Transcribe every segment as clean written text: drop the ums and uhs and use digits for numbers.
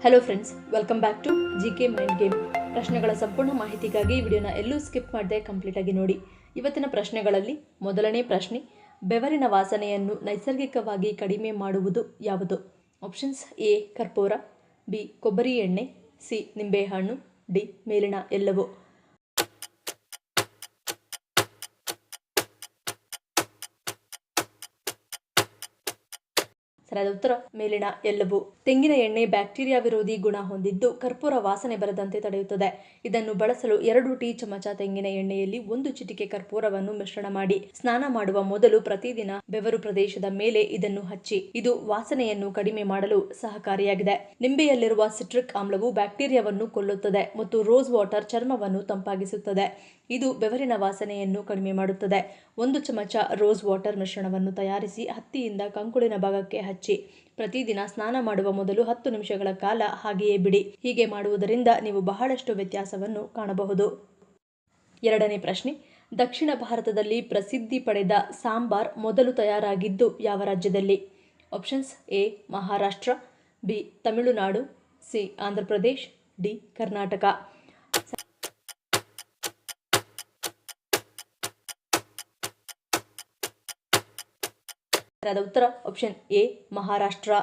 Hello friends, welcome back to GK mind game. ಪ್ರಶ್ನೆಗಳ ಸಂಪೂರ್ಣ ಮಾಹಿತಿಗಾಗಿ ವಿಡಿಯೋನ ಎಲ್ಲೂ ಸ್ಕಿಪ್ ಮಾಡದೆ ಕಂಪ್ಲೀಟ್ ಆಗಿ ನೋಡಿ. ಇವತ್ತಿನ ಪ್ರಶ್ನೆಗಳಲ್ಲಿ ಮೊದಲನೇ ಪ್ರಶ್ನೆ, ಬೆವರಿನ ವಾಸನೆಯನ್ನು ನೈಸರ್ಗಿಕವಾಗಿ ಕಡಿಮೆ ಮಾಡುವುದು ಯಾವುದು? ಆಪ್ಷನ್ಸ್: ಎ ಕರ್ಪೂರ, ಬಿ ಕೊಬ್ಬರಿ ಎಣ್ಣೆ, ಸಿ ನಿಂಬೆಹಣ್ಣು, ಡಿ ಮೇಲಿನ ಎಲ್ಲವೂ. ಸರಿಯಾದ ಉತ್ತರ ಮೇಲಿನ ಎಲ್ಲವೂ. ತೆಂಗಿನ ಎಣ್ಣೆ ಬ್ಯಾಕ್ಟೀರಿಯಾ ವಿರೋಧಿ ಗುಣ ಹೊಂದಿದ್ದು ಕರ್ಪೂರ ವಾಸನೆ ಬರದಂತೆ ತಡೆಯುತ್ತದೆ. ಇದನ್ನು ಬಳಸಲು 2 ಟೀ ಚಮಚ ತೆಂಗಿನ ಎಣ್ಣೆಯಲ್ಲಿ 1 ಚಿಟಿಕೆ ಕರ್ಪೂರವನ್ನು ಮಿಶ್ರಣ ಮಾಡಿ ಸ್ನಾನ ಮಾಡುವ ಮೊದಲು ಪ್ರತಿದಿನ ಬೆವರು ಪ್ರದೇಶದ ಮೇಲೆ ಇದನ್ನು ಹಚ್ಚಿ. ಇದು ವಾಸನೆಯನ್ನು ಕಡಿಮೆ ಮಾಡಲು ಸಹಕಾರಿಯಾಗಿದೆ. ನಿಂಬೆಯಲ್ಲಿರುವ ಸಿಟ್ರಿಕ್ ಆಮ್ಲವು ಬ್ಯಾಕ್ಟೀರಿಯಾವನ್ನು ಕೊಲ್ಲುತ್ತದೆ ಮತ್ತು ರೋಸ್ ವಾಟರ್ ಚರ್ಮವನ್ನು ತಂಪಾಗಿಸುತ್ತದೆ. ಇದು ಬೆವರಿನ ವಾಸನೆಯನ್ನು ಕಡಿಮೆ ಮಾಡುತ್ತದೆ. 1 ಚಮಚ ರೋಸ್ ವಾಟರ್ ಮಿಶ್ರಣವನ್ನು ತಯಾರಿಸಿ ಹತ್ತಿಯಿಂದ ಕಂಕುಳಿನ ಭಾಗಕ್ಕೆ ಹಚ್ಚಿ ಪ್ರತಿದಿನ ಸ್ನಾನ ಮಾಡುವ ಮೊದಲು 10 ನಿಮಿಷಗಳ ಕಾಲ ಹಾಗೆಯೇ ಬಿಡಿ. ಹೀಗೆ ಮಾಡುವುದರಿಂದ ನೀವು ಬಹಳಷ್ಟು ವ್ಯತ್ಯಾಸವನ್ನು ಕಾಣಬಹುದು. ಎರಡನೇ ಪ್ರಶ್ನೆ, ದಕ್ಷಿಣ ಭಾರತದಲ್ಲಿ ಪ್ರಸಿದ್ಧಿ ಪಡೆದ ಸಾಂಬಾರ್ ಮೊದಲು ತಯಾರಾಗಿದ್ದು ಯಾವ ರಾಜ್ಯದಲ್ಲಿ? Options: A Maharashtra, B Tamil Nadu, C Andhra Pradesh, D Karnataka. ಉತ್ತರ ಆಪ್ಷನ್ ಎ ಮಹಾರಾಷ್ಟ್ರ.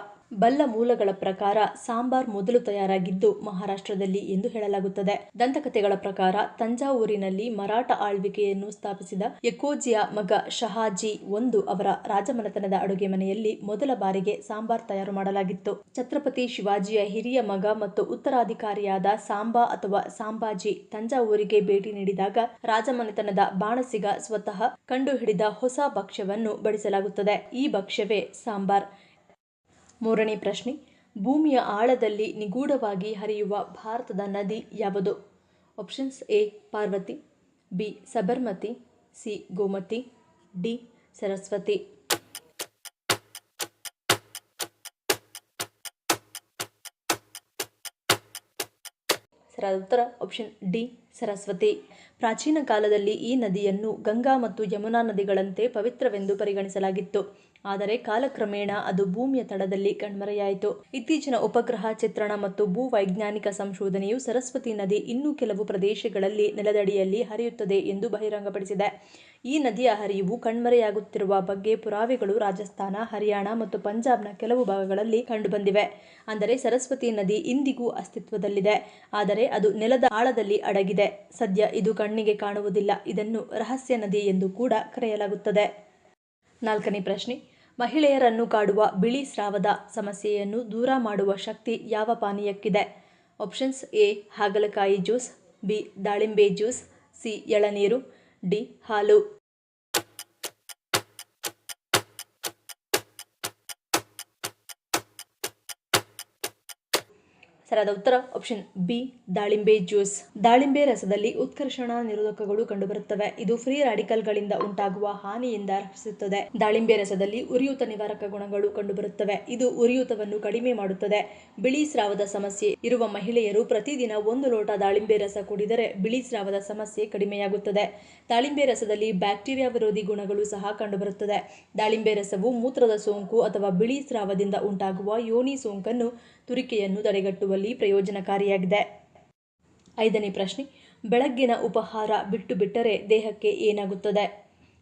ಬಲ್ಲ ಮೂಲಗಳ ಪ್ರಕಾರ ಸಾಂಬಾರ್ ಮೊದಲು ತಯಾರಾಗಿದ್ದು ಮಹಾರಾಷ್ಟ್ರದಲ್ಲಿ ಎಂದು ಹೇಳಲಾಗುತ್ತದೆ. ದಂತಕಥೆಗಳ ಪ್ರಕಾರ ತಂಜಾವೂರಿನಲ್ಲಿ ಮರಾಠ ಆಳ್ವಿಕೆಯನ್ನು ಸ್ಥಾಪಿಸಿದ ಯಕೋಜಿಯ ಮಗ ಶಹಾಜಿ I ಅವರ ರಾಜಮನೆತನದ ಅಡುಗೆ ಮನೆಯಲ್ಲಿ ಮೊದಲ ಬಾರಿಗೆ ಸಾಂಬಾರ್ ತಯಾರು ಮಾಡಲಾಗಿತ್ತು. ಛತ್ರಪತಿ ಶಿವಾಜಿಯ ಹಿರಿಯ ಮಗ ಮತ್ತು ಉತ್ತರಾಧಿಕಾರಿಯಾದ ಸಾಂಬಾ ಅಥವಾ ಸಾಂಬಾಜಿ ತಂಜಾವೂರಿಗೆ ಭೇಟಿ ನೀಡಿದಾಗ ರಾಜಮನೆತನದ ಬಾಣಸಿಗ ಸ್ವತಃ ಕಂಡುಹಿಡಿದ ಹೊಸ ಭಕ್ಷ್ಯವನ್ನು ಬಡಿಸಲಾಗುತ್ತದೆ. ಈ ಭಕ್ಷ್ಯವೇ ಸಾಂಬಾರ್. ಮೂರನೇ ಪ್ರಶ್ನೆ, ಭೂಮಿಯ ಆಳದಲ್ಲಿ ನಿಗೂಢವಾಗಿ ಹರಿಯುವ ಭಾರತದ ನದಿ ಯಾವುದು? Options: A Parvati, B Sabarmati, C Gomati, D Saraswati. ಸರಿಯಾದ ಉತ್ತರ ಆಪ್ಷನ್ ಡಿ ಸರಸ್ವತಿ. ಪ್ರಾಚೀನ ಕಾಲದಲ್ಲಿ ಈ ನದಿಯನ್ನು ಗಂಗಾ ಮತ್ತು ಯಮುನಾ ನದಿಗಳಂತೆ ಪವಿತ್ರವೆಂದು ಪರಿಗಣಿಸಲಾಗಿತ್ತು. ಆದರೆ ಕಾಲಕ್ರಮೇಣ ಅದು ಭೂಮಿಯ ತಳದಲ್ಲಿ ಕಣ್ಮರೆಯಾಯಿತು. ಇತ್ತೀಚಿನ ಉಪಗ್ರಹ ಚಿತ್ರಣ ಮತ್ತು ಭೂವೈಜ್ಞಾನಿಕ ಸಂಶೋಧನೆಯು ಸರಸ್ವತಿ ನದಿ ಇನ್ನೂ ಕೆಲವು ಪ್ರದೇಶಗಳಲ್ಲಿ ನೆಲದಡಿಯಲ್ಲಿ ಹರಿಯುತ್ತದೆ ಎಂದು ಬಹಿರಂಗಪಡಿಸಿದೆ. ಈ ನದಿಯ ಹರಿವು ಕಣ್ಮರೆಯಾಗುತ್ತಿರುವ ಬಗ್ಗೆ ಪುರಾವೆಗಳು ರಾಜಸ್ಥಾನ, ಹರಿಯಾಣ ಮತ್ತು ಪಂಜಾಬ್ನ ಕೆಲವು ಭಾಗಗಳಲ್ಲಿ ಕಂಡುಬಂದಿವೆ. ಅಂದರೆ ಸರಸ್ವತಿ ನದಿ ಇಂದಿಗೂ ಅಸ್ತಿತ್ವದಲ್ಲಿದೆ, ಆದರೆ ಅದು ನೆಲದ ಆಳದಲ್ಲಿ ಅಡಗಿದೆ. ಸದ್ಯ ಇದು ಕಣ್ಣಿಗೆ ಕಾಣುವುದಿಲ್ಲ. ಇದನ್ನು ರಹಸ್ಯ ನದಿ ಎಂದು ಕೂಡ ಕರೆಯಲಾಗುತ್ತದೆ. ನಾಲ್ಕನೇ ಪ್ರಶ್ನೆ, ಮಹಿಳೆಯರನ್ನು ಕಾಡುವ ಬಿಳಿ ಸ್ರಾವದ ಸಮಸ್ಯೆಯನ್ನು ದೂರ ಮಾಡುವ ಶಕ್ತಿ ಯಾವ ಪಾನೀಯಕ್ಕಿದೆ? ಆಪ್ಷನ್ಸ್: ಎ ಹಾಗಲಕಾಯಿ ಜ್ಯೂಸ್, ಬಿ ದಾಳಿಂಬೆ ಜ್ಯೂಸ್, ಸಿ ಎಳನೀರು, ಡಿ ಹಾಲು. ಸರಿಯಾದ ಉತ್ತರ ಆಪ್ಷನ್ ಬಿ ದಾಳಿಂಬೆ ಜ್ಯೂಸ್. ದಾಳಿಂಬೆ ರಸದಲ್ಲಿ ಉತ್ಕರ್ಷಣ ನಿರೋಧಕಗಳು ಕಂಡುಬರುತ್ತವೆ. ಇದು ಫ್ರೀ ರಾಡಿಕಲ್ಗಳಿಂದ ಉಂಟಾಗುವ ಹಾನಿಯಿಂದ ರಕ್ಷಿಸುತ್ತದೆ. ದಾಳಿಂಬೆ ರಸದಲ್ಲಿ ಉರಿಯೂತ ನಿವಾರಕ ಗುಣಗಳು ಕಂಡುಬರುತ್ತವೆ. ಇದು ಉರಿಯೂತವನ್ನು ಕಡಿಮೆ ಮಾಡುತ್ತದೆ. ಬಿಳಿ ಸ್ರಾವದ ಸಮಸ್ಯೆ ಇರುವ ಮಹಿಳೆಯರು ಪ್ರತಿದಿನ 1 ಲೋಟ ದಾಳಿಂಬೆ ರಸ ಕುಡಿದರೆ ಬಿಳಿ ಸ್ರಾವದ ಸಮಸ್ಯೆ ಕಡಿಮೆಯಾಗುತ್ತದೆ. ದಾಳಿಂಬೆ ರಸದಲ್ಲಿ ಬ್ಯಾಕ್ಟೀರಿಯಾ ವಿರೋಧಿ ಗುಣಗಳು ಸಹ ಕಂಡುಬರುತ್ತದೆ. ದಾಳಿಂಬೆ ರಸವು ಮೂತ್ರದ ಸೋಂಕು ಅಥವಾ ಬಿಳಿ ಸ್ರಾವದಿಂದ ಉಂಟಾಗುವ ಯೋನಿ ಸೋಂಕನ್ನು ತುರಿಕೆಯನ್ನು ತಡೆಗಟ್ಟುವಲ್ಲಿ ಪ್ರಯೋಜನಕಾರಿಯಾಗಿದೆ. ಐದನೇ ಪ್ರಶ್ನೆ, ಬೆಳಗ್ಗಿನ ಉಪಹಾರ ಬಿಟ್ಟು ಬಿಟ್ಟರೆ ದೇಹಕ್ಕೆ ಏನಾಗುತ್ತದೆ?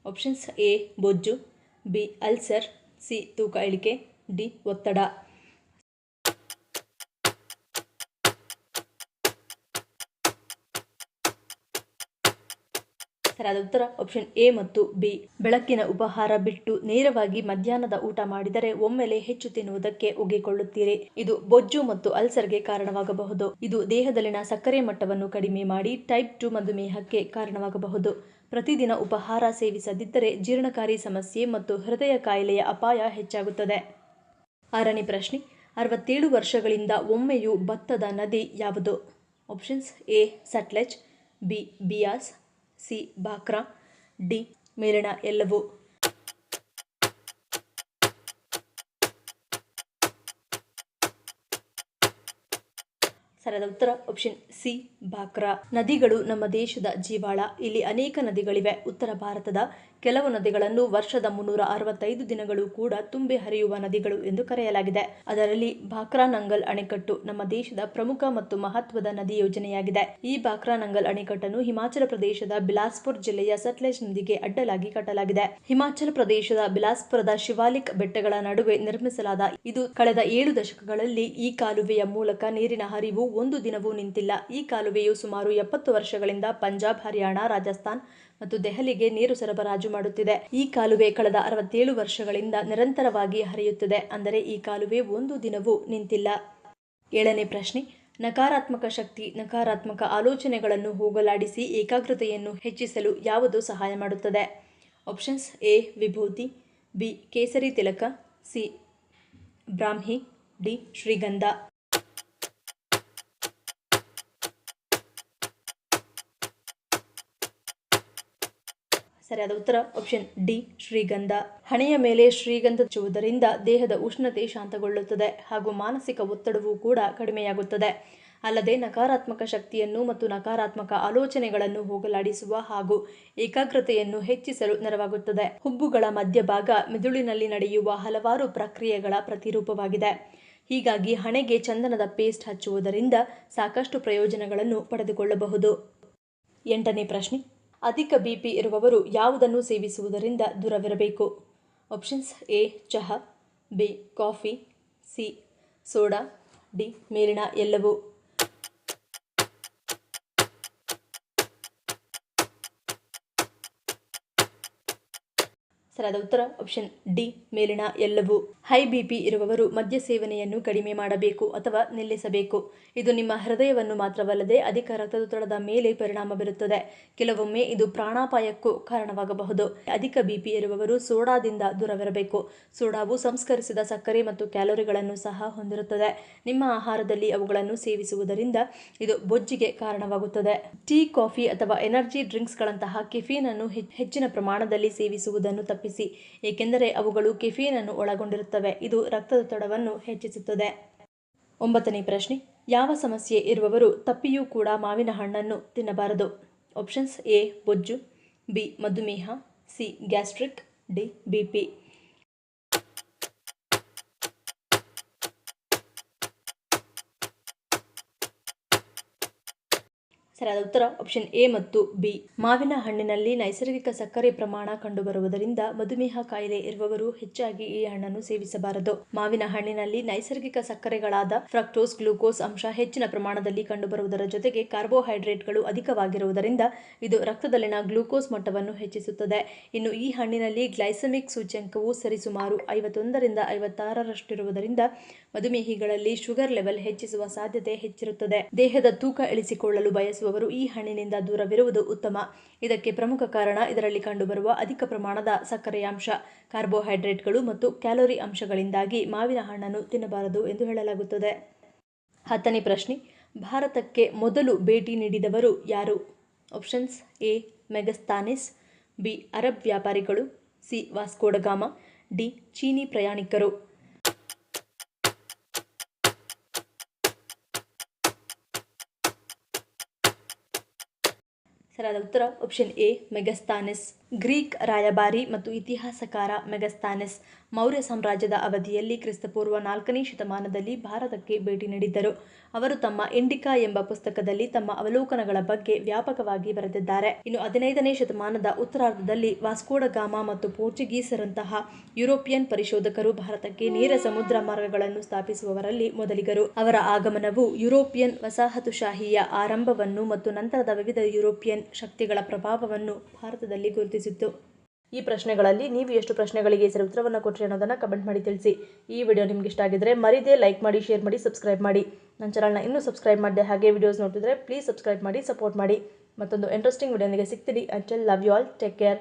ಆಪ್ಷನ್ಸ್: ಎ ಬೊಜ್ಜು, ಬಿ ಅಲ್ಸರ್, ಸಿ ತೂಕ ಇಳಿಕೆ, ಡಿ ಒತ್ತಡ. ಸರಿಯಾದ ಉತ್ತರ ಆಪ್ಷನ್ ಎ ಮತ್ತು ಬಿ. ಬೆಳಗ್ಗಿನ ಉಪಹಾರ ಬಿಟ್ಟು ನೇರವಾಗಿ ಮಧ್ಯಾಹ್ನದ ಊಟ ಮಾಡಿದರೆ ಒಮ್ಮೆಲೆ ಹೆಚ್ಚು ತಿನ್ನುವುದಕ್ಕೆ ಒಗ್ಗಿಕೊಳ್ಳುತ್ತೀರಿ. ಇದು ಬೊಜ್ಜು ಮತ್ತು ಅಲ್ಸರ್ಗೆ ಕಾರಣವಾಗಬಹುದು. ಇದು ದೇಹದಲ್ಲಿನ ಸಕ್ಕರೆ ಮಟ್ಟವನ್ನು ಕಡಿಮೆ ಮಾಡಿ ಟೈಪ್ 2 ಮಧುಮೇಹಕ್ಕೆ ಕಾರಣವಾಗಬಹುದು. ಪ್ರತಿದಿನ ಉಪಹಾರ ಸೇವಿಸದಿದ್ದರೆ ಜೀರ್ಣಕಾರಿ ಸಮಸ್ಯೆ ಮತ್ತು ಹೃದಯ ಕಾಯಿಲೆಯ ಅಪಾಯ ಹೆಚ್ಚಾಗುತ್ತದೆ. ಆರನೇ ಪ್ರಶ್ನೆ, 67 ವರ್ಷಗಳಿಂದ ಒಮ್ಮೆಯೂ ಬತ್ತದ ನದಿ ಯಾವುದು? Options: A Sutlej, B Beas, C Bhakra, D ಮೇಲಿನ ಎಲ್ಲವೂ. ಸರಿಯಾದ ಉತ್ತರ ಆಪ್ಷನ್ ಸಿ ಬಾಕ್ರಾ. ನದಿಗಳು ನಮ್ಮ ದೇಶದ ಜೀವಾಳ. ಇಲ್ಲಿ ಅನೇಕ ನದಿಗಳಿವೆ. ಉತ್ತರ ಭಾರತದ ಕೆಲವು ನದಿಗಳನ್ನು ವರ್ಷದ 365 ದಿನಗಳು ಕೂಡ ತುಂಬಿ ಹರಿಯುವ ನದಿಗಳು ಎಂದು ಕರೆಯಲಾಗಿದೆ. ಅದರಲ್ಲಿ ಭಾಕ್ರಾನಂಗಲ್ ಅಣೆಕಟ್ಟು ನಮ್ಮ ದೇಶದ ಪ್ರಮುಖ ಮತ್ತು ಮಹತ್ವದ ನದಿ ಯೋಜನೆಯಾಗಿದೆ. ಈ ಭಾಕ್ರಾನಂಗಲ್ ಅಣೆಕಟ್ಟನ್ನು ಹಿಮಾಚಲ ಪ್ರದೇಶದ ಬಿಲಾಸ್ಪುರ್ ಜಿಲ್ಲೆಯ ಸಟ್ಲೆಜ್ ನದಿಗೆ ಅಡ್ಡಲಾಗಿ ಕಟ್ಟಲಾಗಿದೆ. ಹಿಮಾಚಲ ಪ್ರದೇಶದ ಬಿಲಾಸ್ಪುರದ ಶಿವಾಲಿಕ್ ಬೆಟ್ಟಗಳ ನಡುವೆ ನಿರ್ಮಿಸಲಾದ ಇದು ಕಳೆದ 7 ದಶಕಗಳಲ್ಲಿ ಈ ಕಾಲುವೆಯ ಮೂಲಕ ನೀರಿನ ಹರಿವು ಒಂದು ದಿನವೂ ನಿಂತಿಲ್ಲ. ಈ ಕಾಲುವೆಯು ಸುಮಾರು 70 ವರ್ಷಗಳಿಂದ ಪಂಜಾಬ್, ಹರಿಯಾಣ, ರಾಜಸ್ಥಾನ್ ಮತ್ತು ದೆಹಲಿಗೆ ನೀರು ಸರಬರಾಜು ಮಾಡುತ್ತಿದೆ. ಈ ಕಾಲುವೆ ಕಳೆದ 67 ವರ್ಷಗಳಿಂದ ನಿರಂತರವಾಗಿ ಹರಿಯುತ್ತಿದೆ. ಅಂದರೆ ಈ ಕಾಲುವೆ ಒಂದು ದಿನವೂ ನಿಂತಿಲ್ಲ. 7ನೇ ಪ್ರಶ್ನೆ, ನಕಾರಾತ್ಮಕ ಶಕ್ತಿ ನಕಾರಾತ್ಮಕ ಆಲೋಚನೆಗಳನ್ನು ಹೋಗಲಾಡಿಸಿ ಏಕಾಗ್ರತೆಯನ್ನು ಹೆಚ್ಚಿಸಲು ಯಾವುದು ಸಹಾಯ ಮಾಡುತ್ತದೆ? ಆಪ್ಷನ್ಸ್: ಎ ವಿಭೂತಿ, ಬಿ ಕೇಸರಿ ತಿಲಕ, ಸಿ ಬ್ರಾಹ್ಮಿ, ಡಿ ಶ್ರೀಗಂಧ. ಸರಿಯಾದ ಉತ್ತರ ಆಪ್ಷನ್ ಡಿ ಶ್ರೀಗಂಧ. ಹಣೆಯ ಮೇಲೆ ಶ್ರೀಗಂಧ ಹಚ್ಚುವುದರಿಂದ ದೇಹದ ಉಷ್ಣತೆ ಶಾಂತಗೊಳ್ಳುತ್ತದೆ ಹಾಗೂ ಮಾನಸಿಕ ಒತ್ತಡವೂ ಕೂಡ ಕಡಿಮೆಯಾಗುತ್ತದೆ. ಅಲ್ಲದೆ ನಕಾರಾತ್ಮಕ ಶಕ್ತಿಯನ್ನು ಮತ್ತು ನಕಾರಾತ್ಮಕ ಆಲೋಚನೆಗಳನ್ನು ಹೋಗಲಾಡಿಸುವ ಹಾಗೂ ಏಕಾಗ್ರತೆಯನ್ನು ಹೆಚ್ಚಿಸಲು ನೆರವಾಗುತ್ತದೆ. ಹುಬ್ಬುಗಳ ಮಧ್ಯಭಾಗ ಮೆದುಳಿನಲ್ಲಿ ನಡೆಯುವ ಹಲವಾರು ಪ್ರಕ್ರಿಯೆಗಳ ಪ್ರತಿರೂಪವಾಗಿದೆ. ಹೀಗಾಗಿ ಹಣೆಗೆ ಚಂದನದ ಪೇಸ್ಟ್ ಹಚ್ಚುವುದರಿಂದ ಸಾಕಷ್ಟು ಪ್ರಯೋಜನಗಳನ್ನು ಪಡೆದುಕೊಳ್ಳಬಹುದು. 8ನೇ ಪ್ರಶ್ನೆ, ಅಧಿಕ ಬಿಪಿ ಇರುವವರು ಯಾವುದನ್ನು ಸೇವಿಸುವುದರಿಂದ ದೂರವಿರಬೇಕು? ಆಪ್ಷನ್ಸ್: ಎ ಚಹಾ, B coffee, C soda, D ಮೇಲಿನ ಎಲ್ಲವೂ. ಸರಿಯಾದ ಉತ್ತರ ಆಪ್ಷನ್ ಡಿ ಮೇಲಿನ ಎಲ್ಲವೂ. ಹೈ ಬಿಪಿ ಇರುವವರು ಮದ್ಯ ಸೇವನೆಯನ್ನು ಕಡಿಮೆ ಮಾಡಬೇಕು ಅಥವಾ ನಿಲ್ಲಿಸಬೇಕು. ಇದು ನಿಮ್ಮ ಹೃದಯವನ್ನು ಮಾತ್ರವಲ್ಲದೆ ಅಧಿಕ ರಕ್ತದೊತ್ತಡದ ಮೇಲೆ ಪರಿಣಾಮ ಬೀರುತ್ತದೆ. ಕೆಲವೊಮ್ಮೆ ಇದು ಪ್ರಾಣಾಪಾಯಕ್ಕೂ ಕಾರಣವಾಗಬಹುದು. ಅಧಿಕ ಬಿಪಿ ಇರುವವರು ಸೋಡಾದಿಂದ ದೂರವಿರಬೇಕು. ಸೋಡಾವು ಸಂಸ್ಕರಿಸಿದ ಸಕ್ಕರೆ ಮತ್ತು ಕ್ಯಾಲೋರಿಗಳನ್ನು ಸಹ ಹೊಂದಿರುತ್ತದೆ. ನಿಮ್ಮ ಆಹಾರದಲ್ಲಿ ಅವುಗಳನ್ನು ಸೇವಿಸುವುದರಿಂದ ಇದು ಬೊಜ್ಜಿಗೆ ಕಾರಣವಾಗುತ್ತದೆ. ಟೀ, ಕಾಫಿ ಅಥವಾ ಎನರ್ಜಿ ಡ್ರಿಂಕ್ಸ್ಗಳಂತಹ ಕೆಫೀನ್ ಅನ್ನು ಹೆಚ್ಚಿನ ಪ್ರಮಾಣದಲ್ಲಿ ಸೇವಿಸುವುದನ್ನು ತಪ್ಪಿಸಿ, ಏಕೆಂದರೆ ಅವುಗಳು ಕೆಫೀನ್ ಅನ್ನು ಒಳಗೊಂಡಿರುತ್ತವೆ. ಇದು ರಕ್ತದೊತ್ತಡವನ್ನು ಹೆಚ್ಚಿಸುತ್ತದೆ. 9ನೇ ಪ್ರಶ್ನೆ, ಯಾವ ಸಮಸ್ಯೆ ಇರುವವರು ತಪ್ಪಿಯೂ ಕೂಡ ಮಾವಿನ ಹಣ್ಣನ್ನು ತಿನ್ನಬಾರದು? ಆಪ್ಷನ್ಸ್: ಎ ಬೊಜ್ಜು, ಬಿ ಮಧುಮೇಹ, ಸಿ ಗ್ಯಾಸ್ಟ್ರಿಕ್, ಡಿ ಬಿಪಿ. ಸರಿಯಾದ ಉತ್ತರ ಆಪ್ಷನ್ ಎ ಮತ್ತು ಬಿ. ಮಾವಿನ ಹಣ್ಣಿನಲ್ಲಿ ನೈಸರ್ಗಿಕ ಸಕ್ಕರೆ ಪ್ರಮಾಣ ಕಂಡುಬರುವುದರಿಂದ ಮಧುಮೇಹ ಕಾಯಿಲೆ ಇರುವವರು ಹೆಚ್ಚಾಗಿ ಈ ಹಣ್ಣನ್ನು ಸೇವಿಸಬಾರದು. ಮಾವಿನ ಹಣ್ಣಿನಲ್ಲಿ ನೈಸರ್ಗಿಕ ಸಕ್ಕರೆಗಳಾದ ಫ್ರಕ್ಟೋಸ್, ಗ್ಲೂಕೋಸ್ ಅಂಶ ಹೆಚ್ಚಿನ ಪ್ರಮಾಣದಲ್ಲಿ ಕಂಡುಬರುವುದರ ಜೊತೆಗೆ ಕಾರ್ಬೋಹೈಡ್ರೇಟ್ಗಳು ಅಧಿಕವಾಗಿರುವುದರಿಂದ ಇದು ರಕ್ತದಲ್ಲಿನ ಗ್ಲೂಕೋಸ್ ಮಟ್ಟವನ್ನು ಹೆಚ್ಚಿಸುತ್ತದೆ. ಇನ್ನು ಈ ಹಣ್ಣಿನಲ್ಲಿ ಗ್ಲೈಸೆಮಿಕ್ ಸೂಚ್ಯಂಕವು ಸರಿಸುಮಾರು 51 ರಿಂದ 56ರಷ್ಟಿರುವುದರಿಂದ ಮಧುಮೇಹಿಗಳಲ್ಲಿ ಶುಗರ್ ಲೆವೆಲ್ ಹೆಚ್ಚಿಸುವ ಸಾಧ್ಯತೆ ಹೆಚ್ಚಿರುತ್ತದೆ. ದೇಹದ ತೂಕ ಇಳಿಸಿಕೊಳ್ಳಲು ಬಯಸುವವರು ಈ ಹಣ್ಣಿನಿಂದ ದೂರವಿರುವುದು ಉತ್ತಮ. ಇದಕ್ಕೆ ಪ್ರಮುಖ ಕಾರಣ ಇದರಲ್ಲಿ ಕಂಡುಬರುವ ಅಧಿಕ ಪ್ರಮಾಣದ ಸಕ್ಕರೆಯಾಂಶ, ಕಾರ್ಬೋಹೈಡ್ರೇಟ್ಗಳು ಮತ್ತು ಕ್ಯಾಲೋರಿ ಅಂಶಗಳಿಂದಾಗಿ ಮಾವಿನ ಹಣ್ಣನ್ನು ತಿನ್ನಬಾರದು ಎಂದು ಹೇಳಲಾಗುತ್ತದೆ. 10ನೇ ಪ್ರಶ್ನೆ, ಭಾರತಕ್ಕೆ ಮೊದಲು ಭೇಟಿ ನೀಡಿದವರು ಯಾರು? ಆಪ್ಷನ್ಸ್: ಎ ಮೆಗಸ್ತನೀಸ್, ಬಿ ಅರಬ್ ವ್ಯಾಪಾರಿಗಳು, ಸಿ ವಾಸ್ಕೋ ಡ ಗಾಮಾ, ಡಿ ಚೀನಿ ಪ್ರಯಾಣಿಕರು. ಸರಿಯಾದ ಉತ್ತರ ಆಪ್ಷನ್ ಎ ಮೆಗಸ್ತನೀಸ್. ಗ್ರೀಕ್ ರಾಯಭಾರಿ ಮತ್ತು ಇತಿಹಾಸಕಾರ ಮೆಗಸ್ತನೀಸ್ ಮೌರ್ಯ ಸಾಮ್ರಾಜ್ಯದ ಅವಧಿಯಲ್ಲಿ ಕ್ರಿಸ್ತಪೂರ್ವ 4ನೇ ಶತಮಾನದಲ್ಲಿ ಭಾರತಕ್ಕೆ ಭೇಟಿ ನೀಡಿದ್ದರು. ಅವರು ತಮ್ಮ ಇಂಡಿಕಾ ಎಂಬ ಪುಸ್ತಕದಲ್ಲಿ ತಮ್ಮ ಅವಲೋಕನಗಳ ಬಗ್ಗೆ ವ್ಯಾಪಕವಾಗಿ ಬರೆದಿದ್ದಾರೆ. ಇನ್ನು 15ನೇ ಶತಮಾನದ ಉತ್ತರಾರ್ಧದಲ್ಲಿ ವಾಸ್ಕೋ ಡ ಗಾಮಾ ಮತ್ತು ಪೋರ್ಚುಗೀಸರಂತಹ ಯುರೋಪಿಯನ್ ಪರಿಶೋಧಕರು ಭಾರತಕ್ಕೆ ನೇರ ಸಮುದ್ರ ಮಾರ್ಗಗಳನ್ನು ಸ್ಥಾಪಿಸುವವರಲ್ಲಿ ಮೊದಲಿಗರು. ಅವರ ಆಗಮನವು ಯುರೋಪಿಯನ್ ವಸಾಹತುಶಾಹಿಯ ಆರಂಭವನ್ನು ಮತ್ತು ನಂತರದ ವಿವಿಧ ಯುರೋಪಿಯನ್ ಶಕ್ತಿಗಳ ಪ್ರಭಾವವನ್ನು ಭಾರತದಲ್ಲಿ ಗುರುತಿಸಿತ್ತು. ಈ ಪ್ರಶ್ನೆಗಳಲ್ಲಿ ನೀವು ಎಷ್ಟು ಪ್ರಶ್ನೆಗಳಿಗೆ ಸರಿ ಉತ್ತರವನ್ನು ಕೊಟ್ಟರೆ ಅನ್ನೋದನ್ನು ಕಮೆಂಟ್ ಮಾಡಿ ತಿಳಿಸಿ. ಈ ವಿಡಿಯೋ ನಿಮ್ಗೆ ಇಷ್ಟ ಆಗಿದ್ರೆ ಮರಿದೇ ಲೈಕ್ ಮಾಡಿ, ಶೇರ್ ಮಾಡಿ, ಸಬ್ಸ್ಕ್ರೈಬ್ ಮಾಡಿ. ನನ್ನ ಚಾನಲ್ನ ಇನ್ನೂ ಸಬ್ಸ್ಕ್ರೈಬ್ ಮಾಡಿದೆ ಹಾಗೆ ವಿಡಿಯೋಸ್ ನೋಡ್ತಿದ್ರೆ ಪ್ಲೀಸ್ ಸಬ್ಸ್ಕ್ರೈಬ್ ಮಾಡಿ, ಸಪೋರ್ಟ್ ಮಾಡಿ. ಮತ್ತೊಂದು ಇಂಟ್ರೆಸ್ಟಿಂಗ್ ವಿಡಿಯೋನಿಗೆ ಸಿಗ್ತೀನಿ. Until love you all, take care.